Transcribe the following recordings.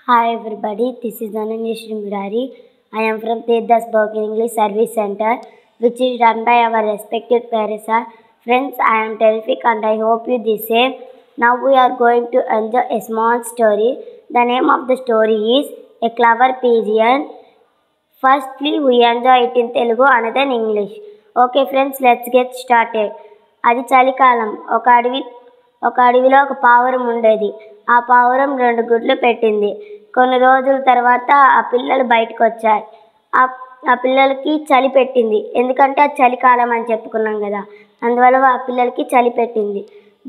Hi everybody, this is Ananya Murari. I am from Tejas Spoken English Service Center, which is run by our respected parents. Friends, I am terrific and I hope you the same. Now we are going to enjoy a small story. The name of the story is A Clever Pigeon. Firstly, we enjoy it in Telugu and then English. Okay friends, let's get started. అది చలికాలం. ఒక అడవిలో ఒక పావురం ఉండేది. ఆ పావురం 2 గుడ్లు పెట్టింది. కొన్ని రోజుల తర్వాత ఆ పిల్లలు బయటకు వచ్చాయి. ఆ పిల్లలకి చలి పెట్టింది. ఎందుకంటే అది చలికాలం అని చెప్పుకున్నాం కదా, అందువల్ల ఆ పిల్లలకి చలి పెట్టింది.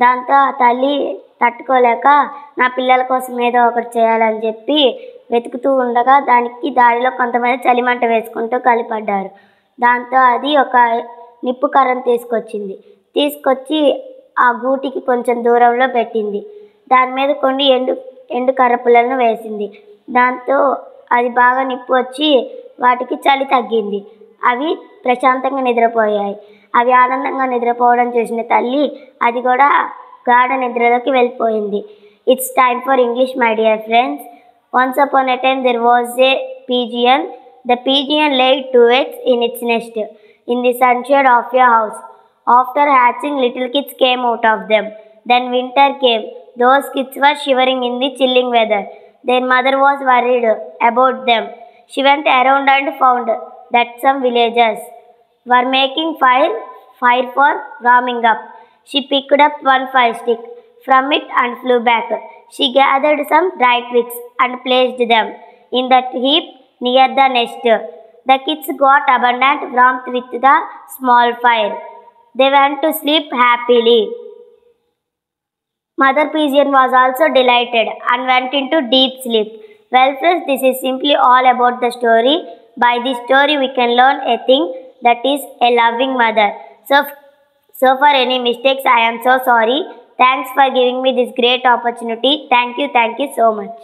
దాంతో ఆ తల్లి తట్టుకోలేక నా పిల్లల కోసం ఏదో ఒకటి చేయాలని చెప్పి వెతుకుతూ ఉండగా దానికి దారిలో కొంతమంది చలిమంట వేసుకుంటూ కలిపడ్డారు. దాంతో అది ఒక నిప్పు కర్రను తీసుకొచ్చి ఆ గూటికి కొంచెం దూరంలో పెట్టింది. దాని మీద కొన్ని ఎండు కర్రపుల్లలను వేసింది. దాంతో అది బాగా నిప్పు వచ్చి వాటికి చలి తగ్గింది. అవి ప్రశాంతంగా నిద్రపోయాయి. అవి ఆనందంగా నిద్రపోవడం చూసిన తల్లి అది కూడా గాఢ నిద్రలోకి వెళ్ళిపోయింది. It's time for English my dear friends. Once upon a time there was a pigeon. The pigeon laid 2 eggs in its nest in the sunshade of a house. After hatching, little kids came out of them. Then winter came. Those kids were shivering in the chilling weather. Their mother was worried about them. She went around and found that some villagers were making fire for warming up. She picked up one fire stick from it and flew back. She gathered some dry twigs and placed them in that heap near the nest. The kids got abundant warmth with the small fire. They went to sleep happily. Mother Pigeon was also delighted and went into deep sleep. Well friends, this is simply all about the story. By this story we can learn a thing, that is a loving mother. So for any mistakes I am so sorry. Thanks for giving me this great opportunity. Thank you so much.